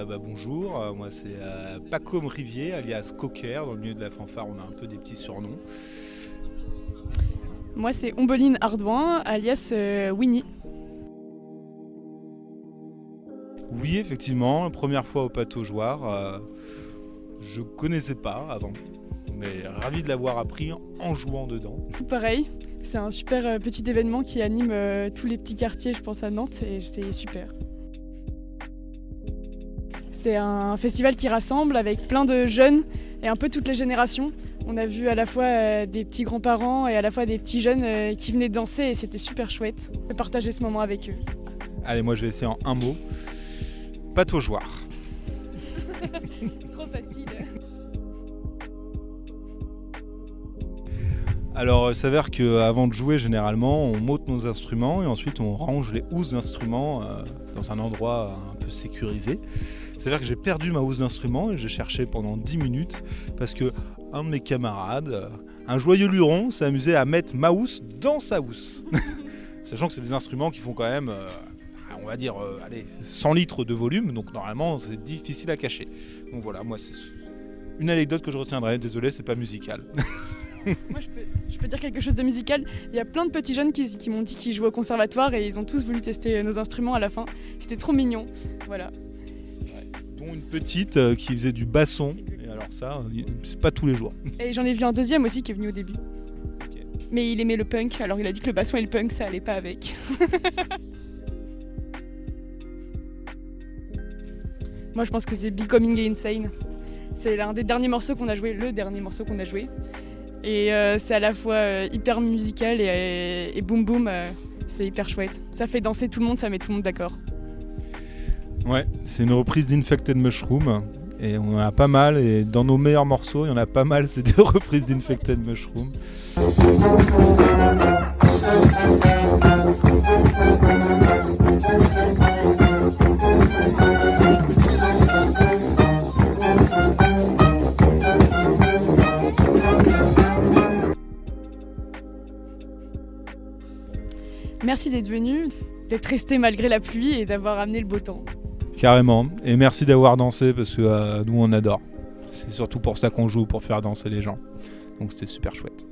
Bonjour, moi c'est Pacôme Rivier, alias Cocker. Dans le milieu de la fanfare, on a un peu des petits surnoms. Moi c'est Ombeline Ardouin, alias Winnie. Oui, effectivement, la première fois au Pataugeoir, je connaissais pas avant, mais ravi de l'avoir appris en jouant dedans. Pareil, c'est un super petit événement qui anime tous les petits quartiers, je pense, à Nantes, et c'est super. C'est un festival qui rassemble avec plein de jeunes et un peu toutes les générations. On a vu à la fois des petits grands-parents et à la fois des petits jeunes qui venaient danser et c'était super chouette de partager ce moment avec eux. Allez, moi je vais essayer en un mot. Pataugeoir. Trop facile. Alors, il s'avère qu'avant de jouer, généralement, on monte nos instruments et ensuite on range les housses d'instruments dans un endroit un peu sécurisé. C'est-à-dire que j'ai perdu ma housse d'instrument et j'ai cherché pendant 10 minutes parce que un de mes camarades, un joyeux luron, s'est amusé à mettre ma housse dans sa housse. Sachant que c'est des instruments qui font quand même, on va dire, 100 litres de volume, donc normalement c'est difficile à cacher. Donc voilà, moi c'est une anecdote que je retiendrai, désolé, c'est pas musical. Moi je peux dire quelque chose de musical. Il y a plein de petits jeunes qui m'ont dit qu'ils jouaient au conservatoire et ils ont tous voulu tester nos instruments à la fin. C'était trop mignon, voilà. Dont une petite qui faisait du basson, et alors ça, c'est pas tous les jours. Et j'en ai vu un deuxième aussi qui est venu au début. Okay. Mais il aimait le punk, alors il a dit que le basson et le punk ça allait pas avec. Moi je pense que c'est Becoming Insane. C'est l'un des derniers morceaux qu'on a joué, le dernier morceau qu'on a joué. Et c'est à la fois hyper musical et boum boum, c'est hyper chouette. Ça fait danser tout le monde, ça met tout le monde d'accord. Ouais, c'est une reprise d'Infected Mushroom et on en a pas mal et dans nos meilleurs morceaux, il y en a pas mal, c'est des reprises d'Infected Mushroom. Merci d'être venu, d'être resté malgré la pluie et d'avoir amené le beau temps. Carrément, et merci d'avoir dansé parce que nous on adore. C'est surtout pour ça qu'on joue, pour faire danser les gens. Donc c'était super chouette.